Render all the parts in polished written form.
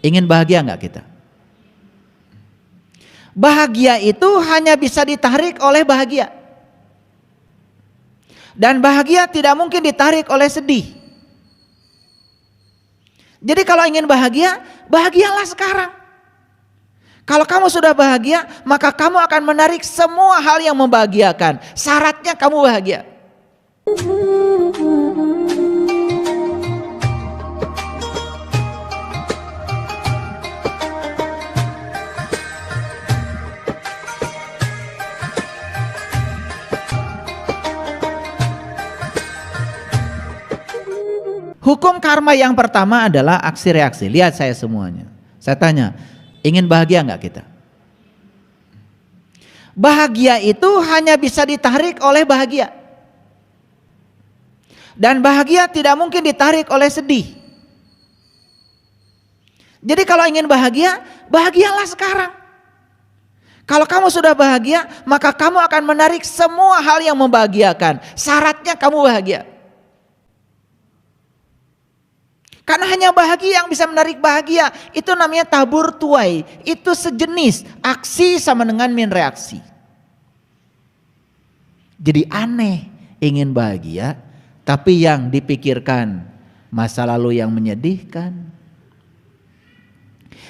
Ingin bahagia nggak kita? Bahagia itu hanya bisa ditarik oleh bahagia. Dan bahagia tidak mungkin ditarik oleh sedih. Jadi kalau ingin bahagia, bahagialah sekarang. Kalau kamu sudah bahagia, maka kamu akan menarik semua hal yang membahagiakan. Syaratnya kamu bahagia. Hukum karma yang pertama adalah aksi reaksi. Lihat saya semuanya. Saya tanya, ingin bahagia nggak kita? Bahagia itu hanya bisa ditarik oleh bahagia. Dan bahagia tidak mungkin ditarik oleh sedih. Jadi kalau ingin bahagia, bahagialah sekarang. Kalau kamu sudah bahagia, maka kamu akan menarik semua hal yang membahagiakan. Syaratnya kamu bahagia. Karena hanya bahagia yang bisa menarik bahagia. Itu namanya tabur tuai. Itu sejenis aksi sama dengan min reaksi. Jadi aneh ingin bahagia, tapi yang dipikirkan masa lalu yang menyedihkan.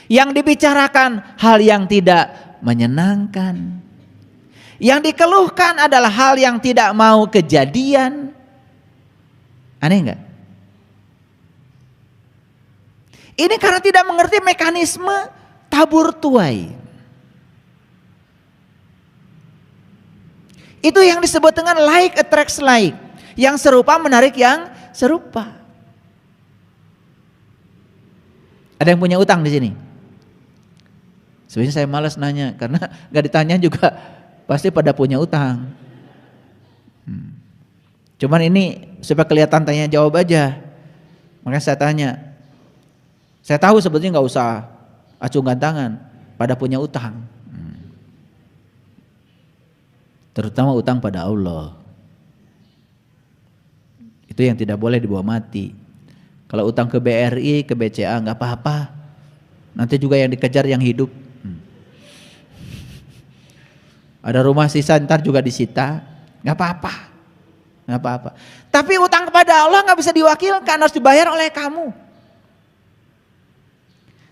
Yang dibicarakan hal yang tidak menyenangkan. Yang dikeluhkan adalah hal yang tidak mau kejadian. Aneh enggak? Ini karena tidak mengerti mekanisme tabur tuai. Itu yang disebut dengan like attracts like. Yang serupa menarik yang serupa. Ada yang punya utang di sini? Sebenarnya saya malas nanya karena gak ditanya juga pasti pada punya utang. Cuman ini supaya kelihatan tanya jawab aja. Makanya saya tanya. Saya tahu sebetulnya nggak usah acungkan tangan, pada punya utang. Terutama utang pada Allah. Itu yang tidak boleh dibawa mati. Kalau utang ke BRI, ke BCA nggak apa-apa. Nanti juga yang dikejar yang hidup. Ada rumah sisa ntar juga disita, nggak apa-apa, nggak apa-apa. Tapi utang kepada Allah nggak bisa diwakilkan, harus dibayar oleh kamu.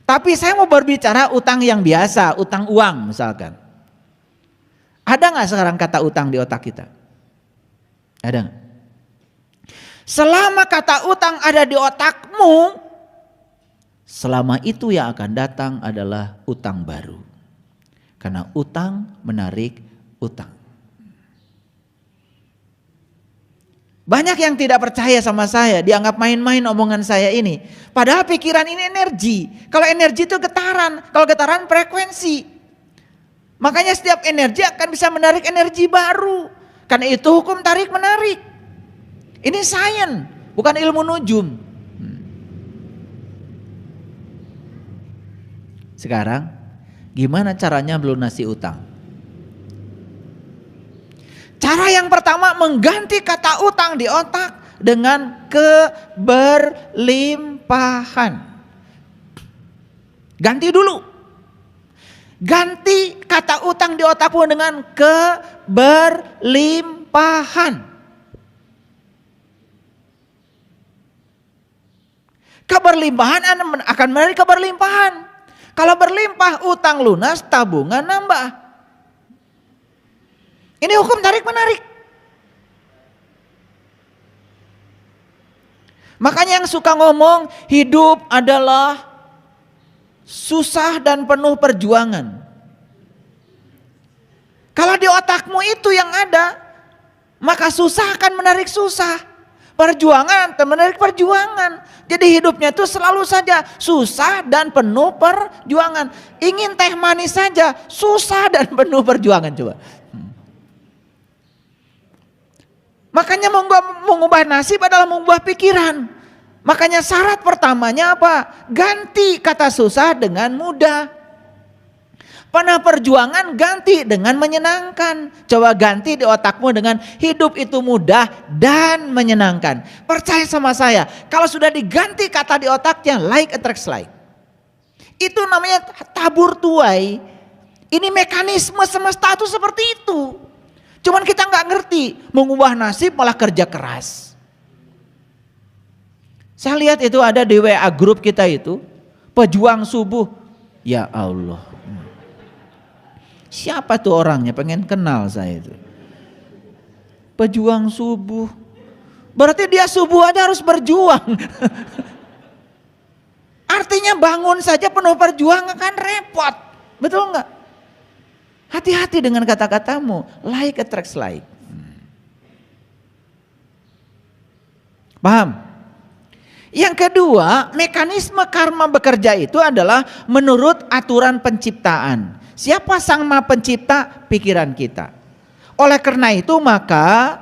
Tapi saya mau berbicara utang yang biasa, utang uang misalkan. Ada nggak sekarang kata utang di otak kita? Ada nggak? Selama kata utang ada di otakmu, selama itu yang akan datang adalah utang baru. Karena utang menarik utang. Banyak yang tidak percaya sama saya, dianggap main-main omongan saya ini. Padahal pikiran ini energi. Kalau energi itu getaran, kalau getaran frekuensi. Makanya setiap energi akan bisa menarik energi baru. Karena itu hukum tarik menarik. Ini sains, bukan ilmu nujum. Sekarang, gimana caranya melunasi utang? Cara yang pertama mengganti kata utang di otak dengan keberlimpahan. Ganti dulu. Ganti kata utang di otakmu dengan keberlimpahan. Keberlimpahan akan menarik keberlimpahan. Kalau berlimpah utang lunas, tabungan nambah. Ini hukum tarik menarik. Makanya yang suka ngomong hidup adalah susah dan penuh perjuangan. Kalau di otakmu itu yang ada, maka susah akan menarik susah. Perjuangan akan menarik perjuangan. Jadi hidupnya itu selalu saja susah dan penuh perjuangan. Ingin teh manis saja susah dan penuh perjuangan coba. Makanya mengubah nasib adalah mengubah pikiran. Makanya syarat pertamanya apa? Ganti kata susah dengan mudah. Pernah perjuangan ganti dengan menyenangkan. Coba ganti di otakmu dengan hidup itu mudah dan menyenangkan. Percaya sama saya, kalau sudah diganti kata di otaknya like attracts like. Itu namanya tabur tuai. Ini mekanisme semesta itu seperti itu. Cuman kita nggak ngerti, mengubah nasib malah kerja keras. Saya lihat itu ada di WA grup kita itu, pejuang subuh. Ya Allah. Siapa tuh orangnya? Pengen kenal saya itu. Pejuang subuh. Berarti dia subuh aja harus berjuang. Artinya bangun saja penuh perjuangan kan repot. Betul nggak? Hati-hati dengan kata-katamu. Like attracts like. Paham? Yang kedua, mekanisme karma bekerja itu adalah menurut aturan penciptaan. Siapa sang maha pencipta? Pikiran kita. Oleh karena itu maka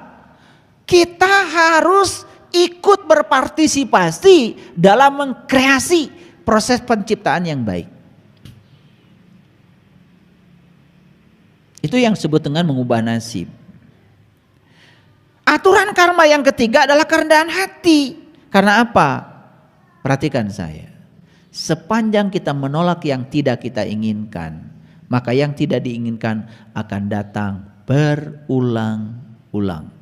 kita harus ikut berpartisipasi dalam mengkreasi proses penciptaan yang baik. Itu yang disebut dengan mengubah nasib. Aturan karma yang ketiga adalah kerendahan hati. Karena apa? Perhatikan saya. Sepanjang kita menolak yang tidak kita inginkan, maka yang tidak diinginkan akan datang berulang-ulang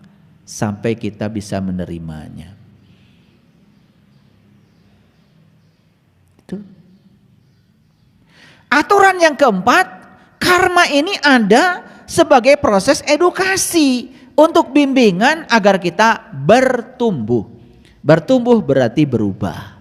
sampai kita bisa menerimanya. Itu. Aturan yang keempat, karma ini ada sebagai proses edukasi untuk bimbingan agar kita bertumbuh. Bertumbuh berarti berubah.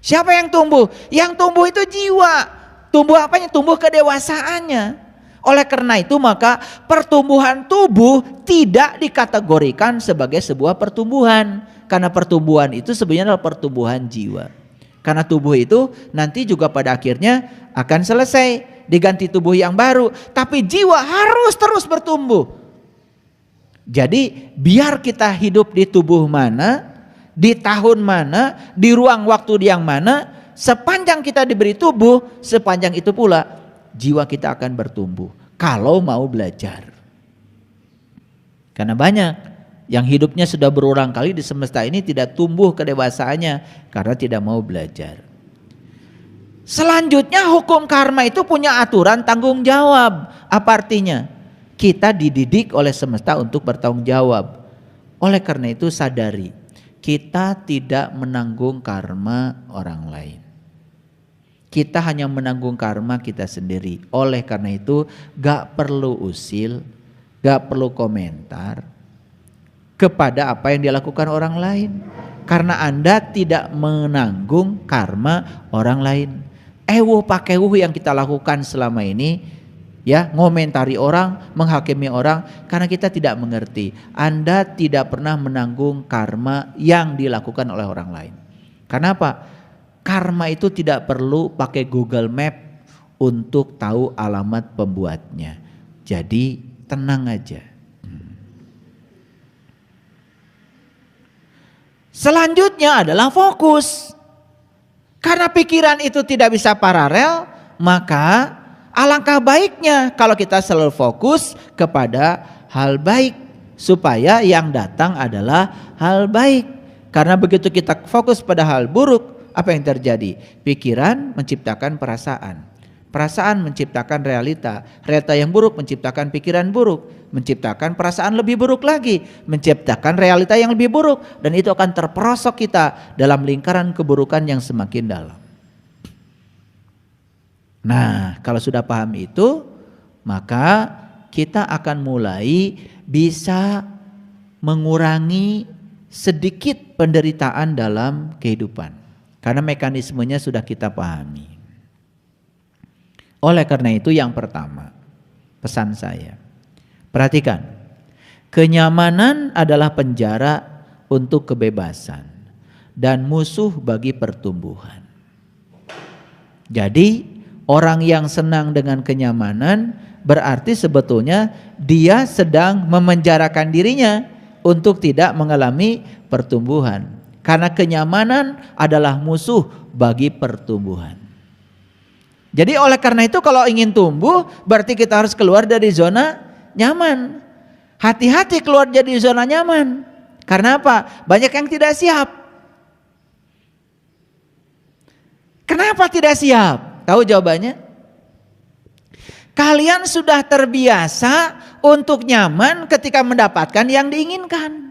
Siapa yang tumbuh? Yang tumbuh itu jiwa. Tumbuh apanya? Tumbuh kedewasaannya. Oleh karena itu maka pertumbuhan tubuh tidak dikategorikan sebagai sebuah pertumbuhan. Karena pertumbuhan itu sebenarnya adalah pertumbuhan jiwa. Karena tubuh itu nanti juga pada akhirnya akan selesai. Diganti tubuh yang baru. Tapi jiwa harus terus bertumbuh. Jadi biar kita hidup di tubuh mana, di tahun mana, di ruang waktu yang mana, sepanjang kita diberi tubuh, sepanjang itu pula jiwa kita akan bertumbuh. Kalau mau belajar. Karena banyak yang hidupnya sudah berulang kali di semesta ini tidak tumbuh kedewasaannya karena tidak mau belajar. Selanjutnya hukum karma itu punya aturan tanggung jawab. Apa artinya? Kita dididik oleh semesta untuk bertanggung jawab. Oleh karena itu sadari, kita tidak menanggung karma orang lain. Kita hanya menanggung karma kita sendiri. Oleh karena itu gak perlu usil, gak perlu komentar kepada apa yang dilakukan orang lain. Karena Anda tidak menanggung karma orang lain. Pakewuh yang kita lakukan selama ini, ya, ngomentari orang, menghakimi orang karena kita tidak mengerti. Anda tidak pernah menanggung karma yang dilakukan oleh orang lain. Karena apa? Karma itu tidak perlu pakai Google Map untuk tahu alamat pembuatnya. Jadi tenang aja. Selanjutnya adalah fokus. Karena pikiran itu tidak bisa paralel, maka alangkah baiknya kalau kita selalu fokus kepada hal baik supaya yang datang adalah hal baik. Karena begitu kita fokus pada hal buruk, apa yang terjadi? Pikiran menciptakan perasaan. Perasaan menciptakan realita. Realita yang buruk menciptakan pikiran buruk, menciptakan perasaan lebih buruk lagi, menciptakan realita yang lebih buruk, dan itu akan terperosok kita dalam lingkaran keburukan yang semakin dalam. Nah, kalau sudah paham itu, maka kita akan mulai bisa mengurangi sedikit penderitaan dalam kehidupan. Karena mekanismenya sudah kita pahami. Oleh karena itu yang pertama, pesan saya, perhatikan, kenyamanan adalah penjara untuk kebebasan dan musuh bagi pertumbuhan. Jadi orang yang senang dengan kenyamanan berarti sebetulnya dia sedang memenjarakan dirinya untuk tidak mengalami pertumbuhan. Karena kenyamanan adalah musuh bagi pertumbuhan. Jadi oleh karena itu kalau ingin tumbuh berarti kita harus keluar dari zona nyaman. Hati-hati keluar dari zona nyaman. Karena apa? Banyak yang tidak siap. Kenapa tidak siap? Tahu jawabannya? Kalian sudah terbiasa untuk nyaman ketika mendapatkan yang diinginkan.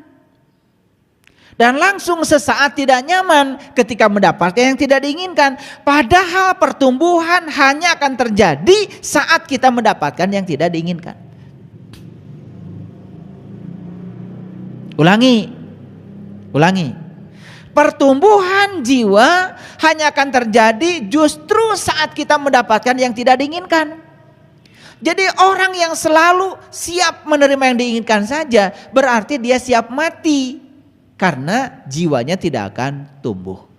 Dan langsung sesaat tidak nyaman ketika mendapatkan yang tidak diinginkan. Padahal pertumbuhan hanya akan terjadi saat kita mendapatkan yang tidak diinginkan. Ulangi. Pertumbuhan jiwa hanya akan terjadi justru saat kita mendapatkan yang tidak diinginkan. Jadi orang yang selalu siap menerima yang diinginkan saja berarti dia siap mati. Karena jiwanya tidak akan tumbuh.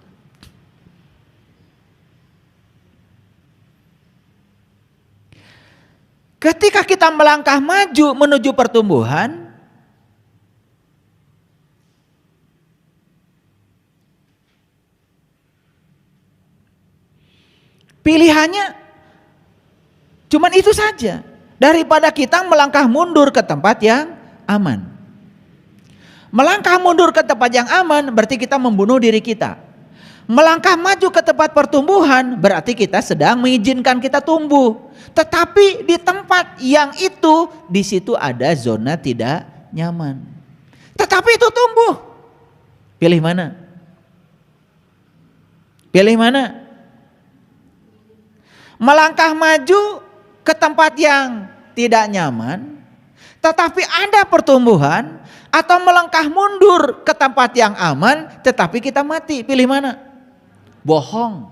Ketika kita melangkah maju menuju pertumbuhan, pilihannya cuman itu saja. Daripada kita melangkah mundur ke tempat yang aman. Melangkah mundur ke tempat yang aman berarti kita membunuh diri kita. Melangkah maju ke tempat pertumbuhan berarti kita sedang mengizinkan kita tumbuh. Tetapi di tempat yang itu, di situ ada zona tidak nyaman. Tetapi itu tumbuh. Pilih mana? Pilih mana? Melangkah maju ke tempat yang tidak nyaman, tetapi ada pertumbuhan, atau melangkah mundur ke tempat yang aman, tetapi kita mati. Pilih mana? Bohong.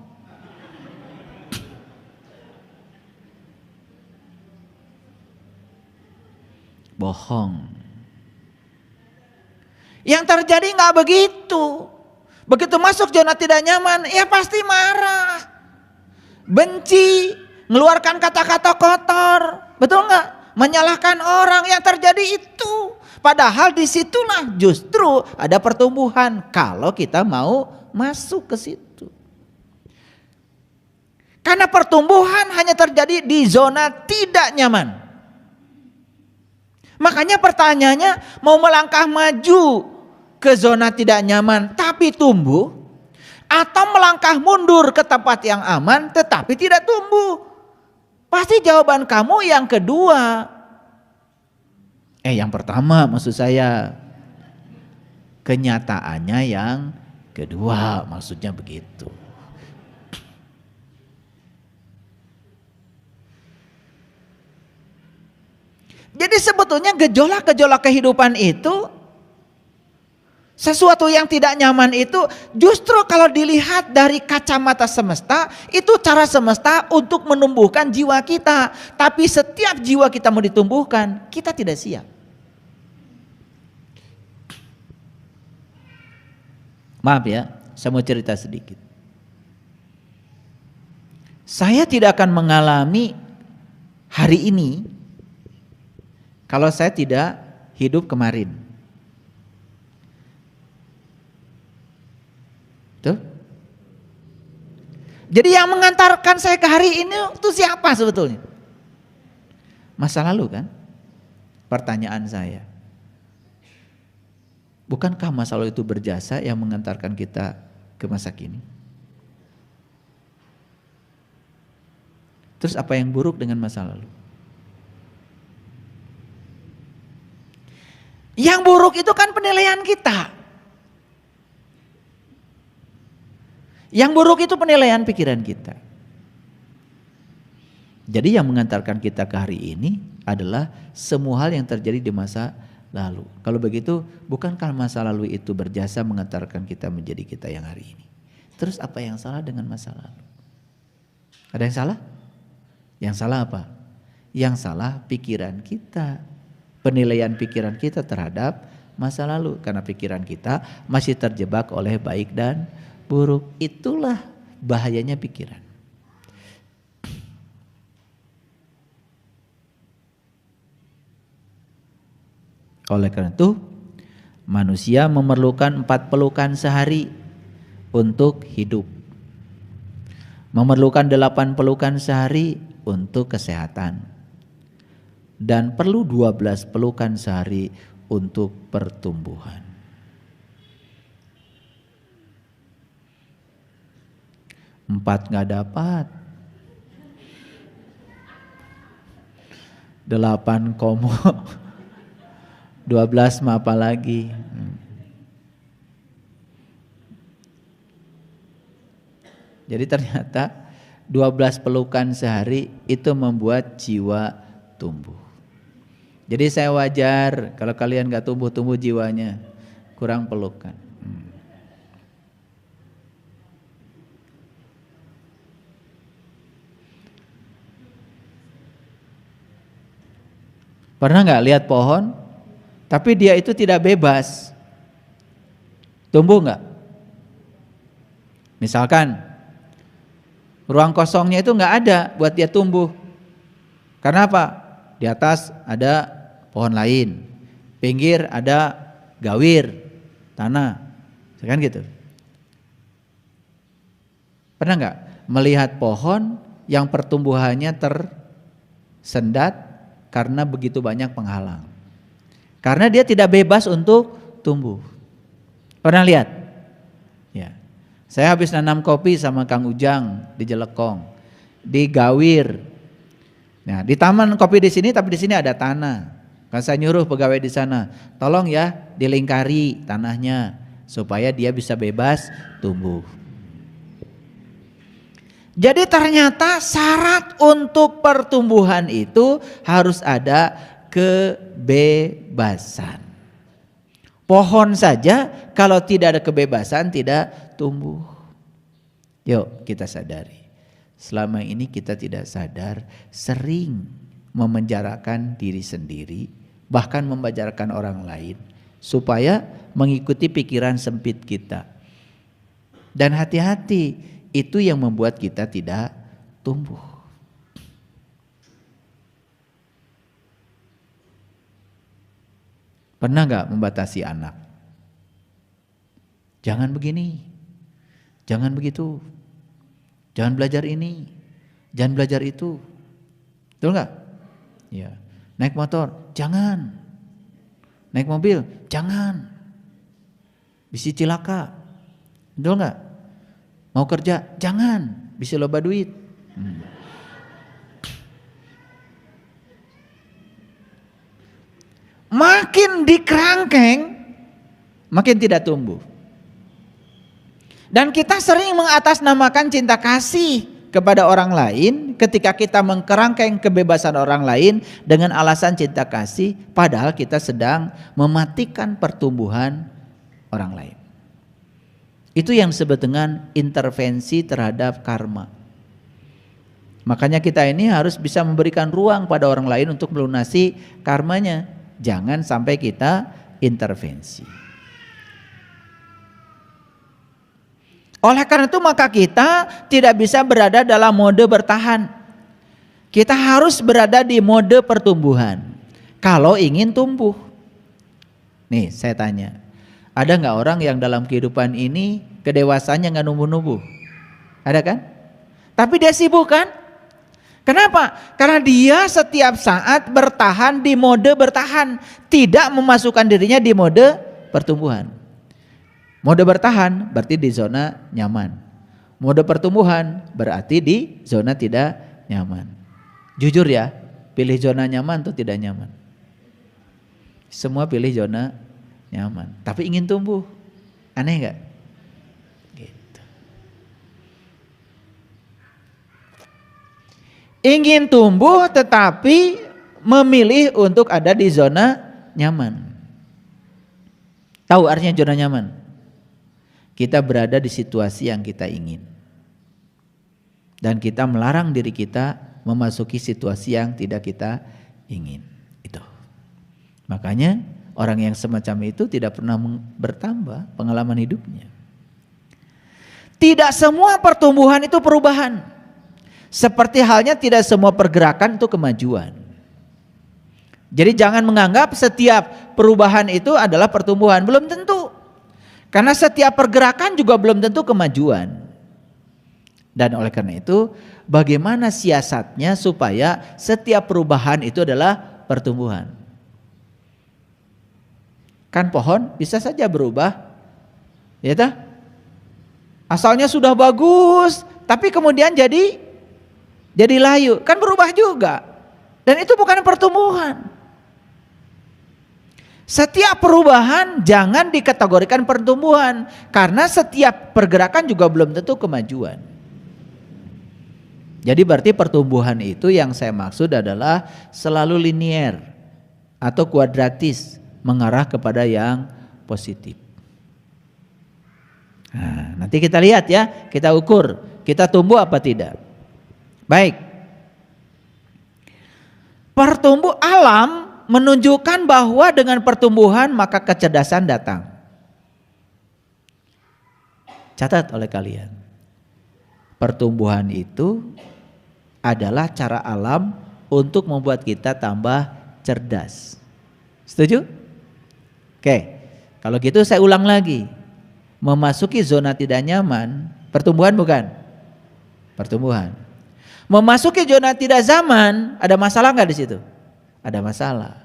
Bohong. Yang terjadi nggak begitu. Begitu masuk zona tidak nyaman, ya pasti marah. Benci, mengeluarkan kata-kata kotor, betul nggak? Menyalahkan orang, yang terjadi itu. Padahal disitulah justru ada pertumbuhan kalau kita mau masuk ke situ. Karena pertumbuhan hanya terjadi di zona tidak nyaman. Makanya pertanyaannya, mau melangkah maju ke zona tidak nyaman tapi tumbuh, atau melangkah mundur ke tempat yang aman tetapi tidak tumbuh? Pasti jawaban kamu yang kedua. Yang pertama maksud saya. Kenyataannya yang kedua, maksudnya begitu. Jadi sebetulnya gejolak-gejolak kehidupan itu, sesuatu yang tidak nyaman itu justru kalau dilihat dari kacamata semesta, itu cara semesta untuk menumbuhkan jiwa kita. Tapi setiap jiwa kita mau ditumbuhkan, kita tidak siap. Maaf ya, saya mau cerita sedikit. Saya tidak akan mengalami hari ini kalau saya tidak hidup kemarin. Tuh. Jadi yang mengantarkan saya ke hari ini itu siapa sebetulnya? Masa lalu kan? Pertanyaan saya. Bukankah masa lalu itu berjasa yang mengantarkan kita ke masa kini? Terus apa yang buruk dengan masa lalu? Yang buruk itu kan penilaian kita. Yang buruk itu penilaian pikiran kita. Jadi yang mengantarkan kita ke hari ini adalah semua hal yang terjadi di masa lalu. Kalau begitu, bukankah masa lalu itu berjasa mengantarkan kita menjadi kita yang hari ini? Terus apa yang salah dengan masa lalu? Ada yang salah? Yang salah apa? Yang salah pikiran kita. Penilaian pikiran kita terhadap masa lalu. Karena pikiran kita masih terjebak oleh baik dan buruk. Itulah bahayanya pikiran. Oleh karena itu, manusia memerlukan 4 pelukan sehari untuk hidup. Memerlukan 8 pelukan sehari untuk kesehatan. Dan perlu 12 pelukan sehari untuk pertumbuhan. 4 nggak dapat. 8 komo. 12 mah apa lagi. Jadi ternyata 12 pelukan sehari itu membuat jiwa tumbuh. Jadi saya wajar kalau kalian gak tumbuh-tumbuh jiwanya, kurang pelukan. Pernah gak lihat pohon, tapi dia itu tidak bebas? Tumbuh gak? Misalkan ruang kosongnya itu gak ada buat dia tumbuh. Karena apa? Di atas ada pohon lain, pinggir ada gawir, tanah, kan gitu. Pernah nggak melihat pohon yang pertumbuhannya tersendat karena begitu banyak penghalang? Karena dia tidak bebas untuk tumbuh. Pernah lihat? Ya. Saya habis nanam kopi sama Kang Ujang di Jelekong, di gawir. Nah, di taman kopi di sini, tapi di sini ada tanah. Kan saya nyuruh pegawai di sana, tolong ya dilingkari tanahnya supaya dia bisa bebas tumbuh. Jadi ternyata syarat untuk pertumbuhan itu harus ada kebebasan. Pohon saja kalau tidak ada kebebasan tidak tumbuh. Yuk kita sadari. Selama ini kita tidak sadar sering memenjarakan diri sendiri, bahkan memenjarakan orang lain supaya mengikuti pikiran sempit kita. Dan hati-hati, itu yang membuat kita tidak tumbuh. Pernah gak membatasi anak? Jangan begini, jangan begitu. Jangan belajar ini, jangan belajar itu. Betul gak? Ya. Naik motor, jangan. Naik mobil, jangan. Bisa cilaka. Betul gak? Mau kerja, jangan. Bisa loba duit. Makin dikerangkeng, makin tidak tumbuh. Dan kita sering mengatasnamakan cinta kasih kepada orang lain ketika kita mengkerangkeng kebebasan orang lain dengan alasan cinta kasih, padahal kita sedang mematikan pertumbuhan orang lain. Itu yang disebut dengan intervensi terhadap karma. Makanya kita ini harus bisa memberikan ruang pada orang lain untuk melunasi karmanya. Jangan sampai kita intervensi. Oleh karena itu maka kita tidak bisa berada dalam mode bertahan. Kita harus berada di mode pertumbuhan kalau ingin tumbuh. Nih saya tanya, ada gak orang yang dalam kehidupan ini kedewasannya gak numbuh-numbuh? Ada kan? Tapi dia sibuk kan? Kenapa? Karena dia setiap saat bertahan di mode bertahan, tidak memasukkan dirinya di mode pertumbuhan. Mode bertahan berarti di zona nyaman. Mode pertumbuhan berarti di zona tidak nyaman. Jujur ya, pilih zona nyaman atau tidak nyaman? Semua pilih zona nyaman, tapi ingin tumbuh. Aneh gak? Gitu. Ingin tumbuh tetapi memilih untuk ada di zona nyaman. Tahu artinya zona nyaman? Kita berada di situasi yang kita ingin. Dan kita melarang diri kita memasuki situasi yang tidak kita ingin. Itu. Makanya orang yang semacam itu tidak pernah bertambah pengalaman hidupnya. Tidak semua pertumbuhan itu perubahan. Seperti halnya tidak semua pergerakan itu kemajuan. Jadi jangan menganggap setiap perubahan itu adalah pertumbuhan. Belum tentu. Karena setiap pergerakan juga belum tentu kemajuan. Dan oleh karena itu, bagaimana siasatnya supaya setiap perubahan itu adalah pertumbuhan? Kan pohon bisa saja berubah, ya tak? Asalnya sudah bagus, tapi kemudian jadi layu, kan berubah juga. Dan itu bukan pertumbuhan. Setiap perubahan jangan dikategorikan pertumbuhan, karena setiap pergerakan juga belum tentu kemajuan. Jadi berarti pertumbuhan itu yang saya maksud adalah selalu linier atau kuadratis, mengarah kepada yang positif. Nah, nanti kita lihat ya, kita ukur, kita tumbuh apa tidak. Baik. Pertumbuh alam menunjukkan bahwa dengan pertumbuhan maka kecerdasan datang. Catat oleh kalian. Pertumbuhan itu adalah cara alam untuk membuat kita tambah cerdas. Setuju? Oke. Kalau gitu saya ulang lagi. Memasuki zona tidak nyaman, pertumbuhan bukan? Pertumbuhan. Memasuki zona tidak zaman, ada masalah nggak di situ? Ada masalah.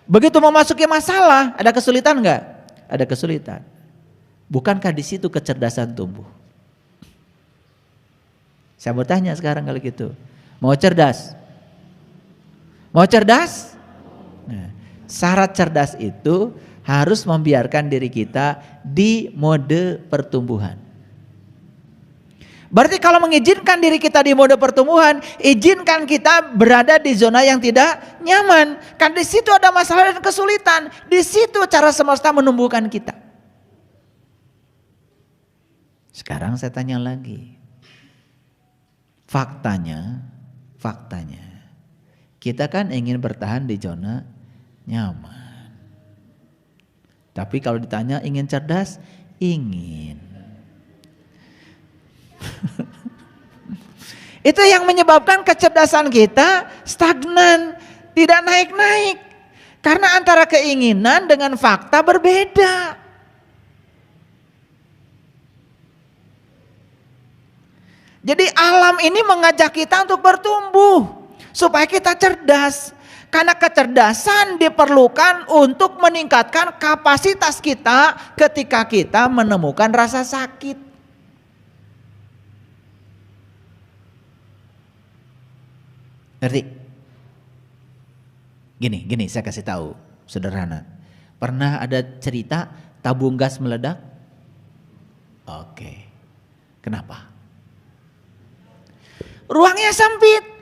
Begitu memasuki masalah, ada kesulitan nggak? Ada kesulitan. Bukankah di situ kecerdasan tumbuh? Saya mau tanya sekarang kalau gitu, mau cerdas? Mau cerdas? Nah, syarat cerdas itu harus membiarkan diri kita di mode pertumbuhan. Berarti kalau mengizinkan diri kita di mode pertumbuhan, izinkan kita berada di zona yang tidak nyaman. Kan di situ ada masalah dan kesulitan. Di situ cara semesta menumbuhkan kita. Sekarang saya tanya lagi. Faktanya, kita kan ingin bertahan di zona nyaman. Tapi kalau ditanya ingin cerdas, ingin. Itu yang menyebabkan kecerdasan kita stagnan, tidak naik-naik. Karena antara keinginan dengan fakta berbeda. Jadi alam ini mengajak kita untuk bertumbuh supaya kita cerdas. Karena kecerdasan diperlukan untuk meningkatkan kapasitas kita ketika kita menemukan rasa sakit. Ngerti? Gini saya kasih tahu, sederhana. Pernah ada cerita tabung gas meledak? Oke. Kenapa? Ruangnya sempit.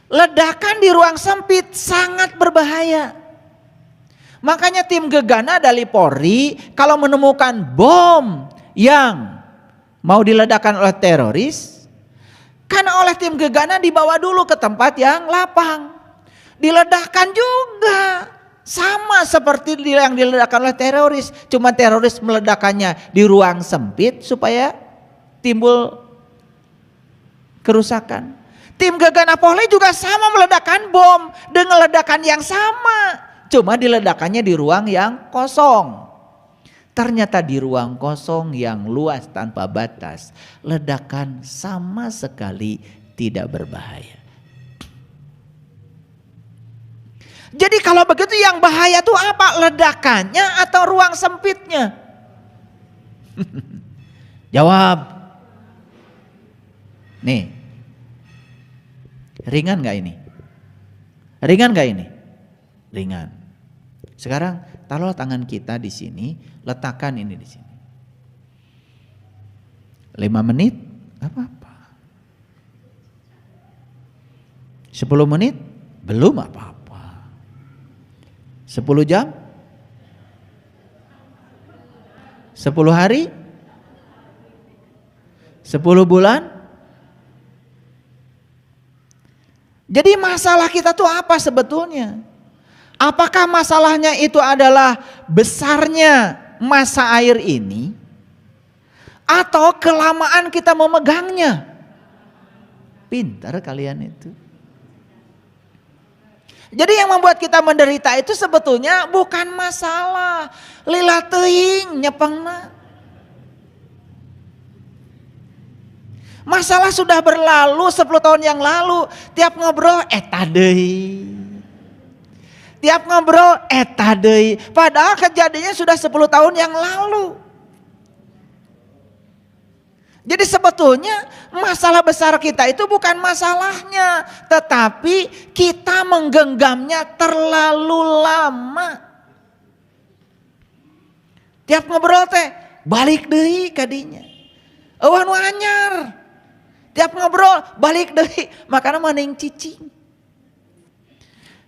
Ledakan di ruang sempit sangat berbahaya. Makanya tim gegana dari Polri kalau menemukan bom yang mau diledakkan oleh teroris, karena oleh tim gegana dibawa dulu ke tempat yang lapang. Diledakkan juga. Sama seperti yang diledakkan oleh teroris. Cuma teroris meledakannya di ruang sempit supaya timbul kerusakan. Tim gegana Polri juga sama meledakkan bom dengan ledakan yang sama. Cuma diledakannya di ruang yang kosong. Ternyata di ruang kosong yang luas tanpa batas, ledakan sama sekali tidak berbahaya. Jadi kalau begitu yang bahaya itu apa? Ledakannya atau ruang sempitnya? Jawab. Nih. Ringan gak ini? Ringan gak ini? Ringan. Sekarang taruh tangan kita di sini, letakkan ini di sini. 5 menit, apa-apa. 10 menit, belum apa-apa. 10 jam? 10 hari? 10 bulan? Jadi masalah kita tuh apa sebetulnya? Apakah masalahnya itu adalah besarnya masa air ini? Atau kelamaan kita memegangnya? Pintar kalian itu. Jadi yang membuat kita menderita itu sebetulnya bukan masalah. Lila teuing nyepengna. Masalah sudah berlalu 10 tahun yang lalu. Tiap ngobrol eta deui. Tiap ngobrol eta deui. Padahal kejadiannya sudah 10 tahun yang lalu. Jadi sebetulnya masalah besar kita itu bukan masalahnya, tetapi kita menggenggamnya terlalu lama. Tiap ngobrol teh balik deui kadinya. Eueuh nu anyar. Tiap ngobrol balik deui, makana mending cicing.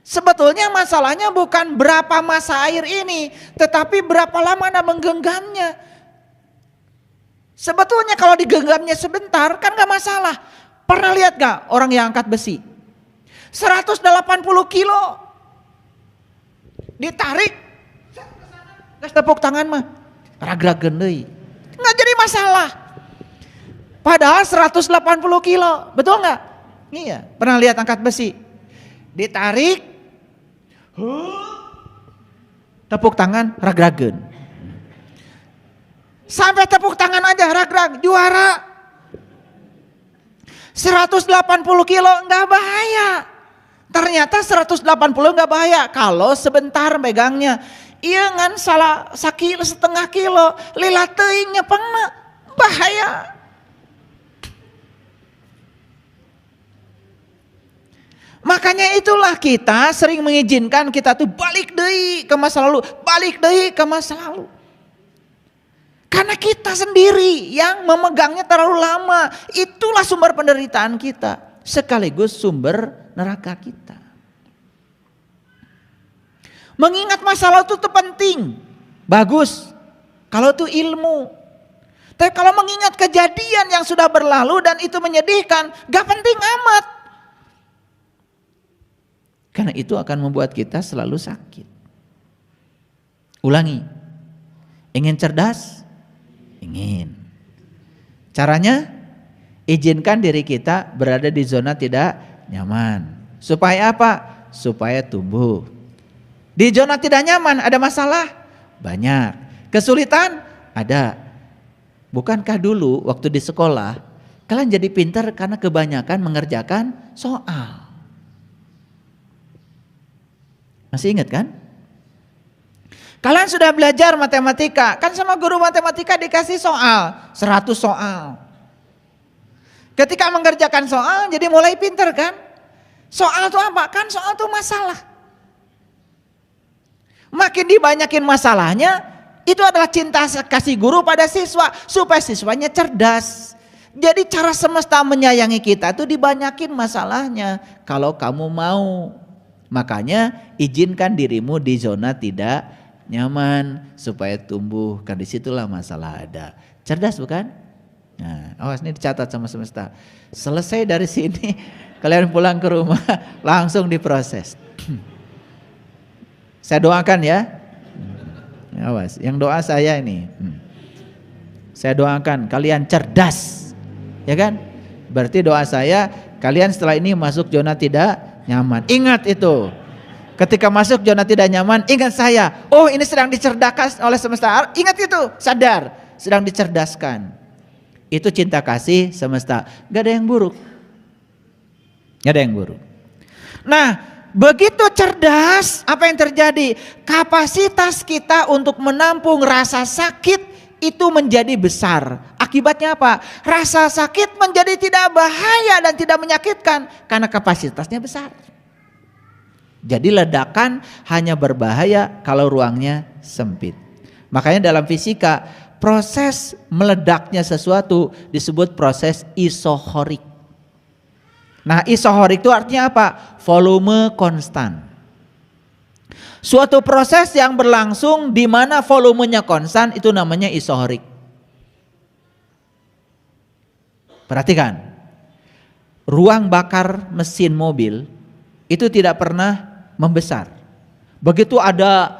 Sebetulnya masalahnya bukan berapa masa air ini, tetapi berapa lama Anda menggenggamnya. Sebetulnya kalau digenggamnya sebentar kan gak masalah. Pernah lihat gak orang yang angkat besi? 180 kilo. Ditarik. Gak tepuk tangan mah. Ragragen deui. Gak jadi masalah. Padahal 180 kilo. Betul gak? Iya. Pernah lihat angkat besi? Ditarik. Tepuk tangan ragragen. Sampai tepuk tangan aja ragrag, juara. 180 kilo enggak bahaya. Ternyata 180 enggak bahaya kalau sebentar megangnya. Iya ngan salah setengah kilo, lila teuingnya pengna bahaya. Makanya itulah kita sering mengizinkan kita tuh balik deui ke masa lalu, balik deui ke masa lalu. Karena kita sendiri yang memegangnya terlalu lama. Itulah sumber penderitaan kita. Sekaligus sumber neraka kita. Mengingat masa lalu itu penting. Bagus. Kalau itu ilmu. Tapi kalau mengingat kejadian yang sudah berlalu dan itu menyedihkan. Gak penting amat. Karena itu akan membuat kita selalu sakit. Ulangi. Ingin cerdas? Ingin. Caranya izinkan diri kita berada di zona tidak nyaman. Supaya apa? Supaya tumbuh. Di zona tidak nyaman ada masalah? Banyak. Kesulitan? Ada. Bukankah dulu waktu di sekolah kalian jadi pintar karena kebanyakan mengerjakan soal? Masih ingat kan? Kalian sudah belajar matematika, kan sama guru matematika dikasih soal, 100 soal. Ketika mengerjakan soal jadi mulai pinter kan? Soal itu apa? Kan soal itu masalah. Makin dibanyakin masalahnya, itu adalah cinta kasih guru pada siswa, supaya siswanya cerdas. Jadi cara semesta menyayangi kita itu dibanyakin masalahnya, kalau kamu mau. Makanya izinkan dirimu di zona tidak nyaman supaya tumbuh, kan disitulah masalah ada. Cerdas bukan? Nah, awas ini dicatat sama semesta. Selesai dari sini kalian pulang ke rumah langsung diproses. Saya doakan ya. Awas, yang doa saya ini. Saya doakan kalian cerdas, ya kan? Berarti doa saya kalian setelah ini masuk zona tidak nyaman. Ingat itu. Ketika masuk zona tidak nyaman, ingat saya. Oh, ini sedang dicerdaskan oleh semesta. Ingat itu, sadar, sedang dicerdaskan. Itu cinta kasih semesta. Gak ada yang buruk. Gak ada yang buruk. Nah, begitu cerdas, apa yang terjadi? Kapasitas kita untuk menampung rasa sakit itu menjadi besar. Akibatnya apa? Rasa sakit menjadi tidak bahaya dan tidak menyakitkan karena kapasitasnya besar. Jadi ledakan hanya berbahaya kalau ruangnya sempit. Makanya dalam fisika proses meledaknya sesuatu disebut proses isohorik. Nah, isohorik itu artinya apa? Volume konstan. Suatu proses yang berlangsung di mana volumenya konstan itu namanya isohorik. Perhatikan. Ruang bakar mesin mobil itu tidak pernah membesar. Begitu ada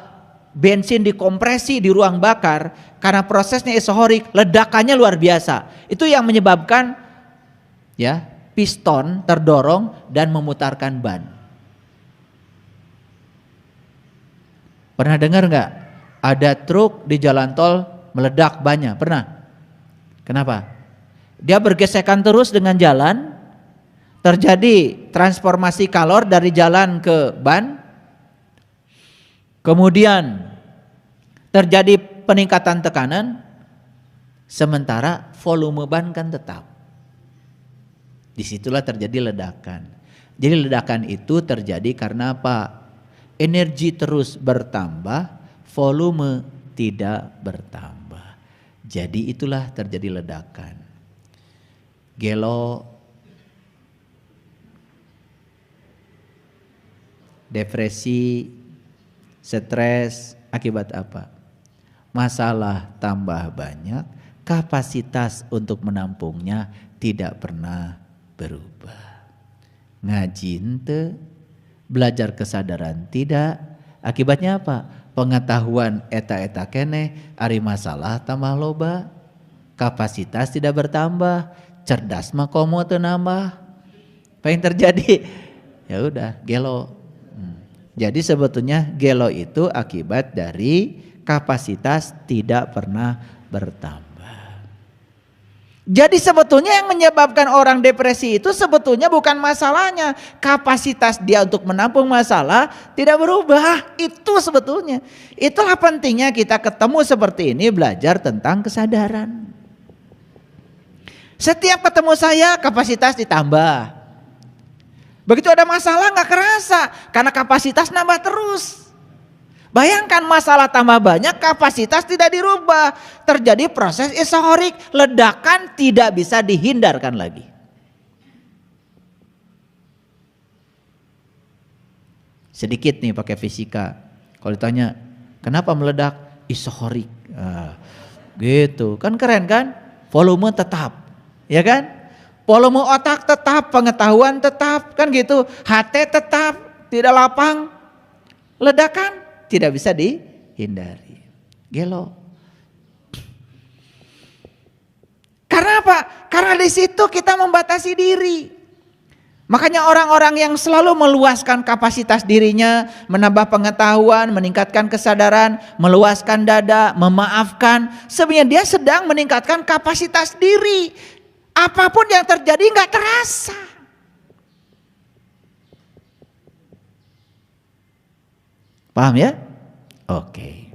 bensin dikompresi di ruang bakar, karena prosesnya isohorik, ledakannya luar biasa. Itu yang menyebabkan ya piston terdorong dan memutarkan ban. Pernah dengar nggak? Ada truk di jalan tol meledak bannya, pernah? Kenapa? Dia bergesekan terus dengan jalan, terjadi transformasi kalor dari jalan ke ban, kemudian terjadi peningkatan tekanan, Sementara volume ban kan tetap. Disitulah terjadi ledakan. Jadi ledakan itu terjadi karena apa? Energi terus bertambah, volume tidak bertambah. Jadi itulah terjadi ledakan. Gelo, depresi, stres, akibat apa? Masalah tambah banyak, kapasitas untuk menampungnya tidak pernah berubah. Ngaji ente, belajar kesadaran tidak, akibatnya apa? Pengetahuan eta-eta kene, ari masalah tambah loba, kapasitas tidak bertambah, cerdas mah komo teu nambah. Apa yang terjadi? Ya udah, gelo. Jadi sebetulnya gelo itu akibat dari kapasitas tidak pernah bertambah. Jadi sebetulnya yang menyebabkan orang depresi itu sebetulnya bukan masalahnya. Kapasitas dia untuk menampung masalah tidak berubah. Itu sebetulnya. Itulah pentingnya kita ketemu seperti ini, belajar tentang kesadaran. Setiap ketemu saya kapasitas ditambah. Begitu ada masalah gak kerasa karena kapasitas nambah terus. Bayangkan masalah tambah banyak, kapasitas tidak dirubah. Terjadi proses isohorik, ledakan tidak bisa dihindarkan lagi. Sedikit nih pakai fisika. Kalau ditanya, kenapa meledak? Isohorik. Gitu, kan keren kan? Volume tetap, ya kan? Volume otak tetap, pengetahuan tetap, kan gitu. HT tetap, tidak lapang. Ledakan tidak bisa dihindari. Gelo. Karena apa? Karena di situ kita membatasi diri. Makanya orang-orang yang selalu meluaskan kapasitas dirinya, menambah pengetahuan, meningkatkan kesadaran, meluaskan dada, memaafkan, sebenarnya dia sedang meningkatkan kapasitas diri. Apapun yang terjadi nggak terasa. Paham ya? Oke.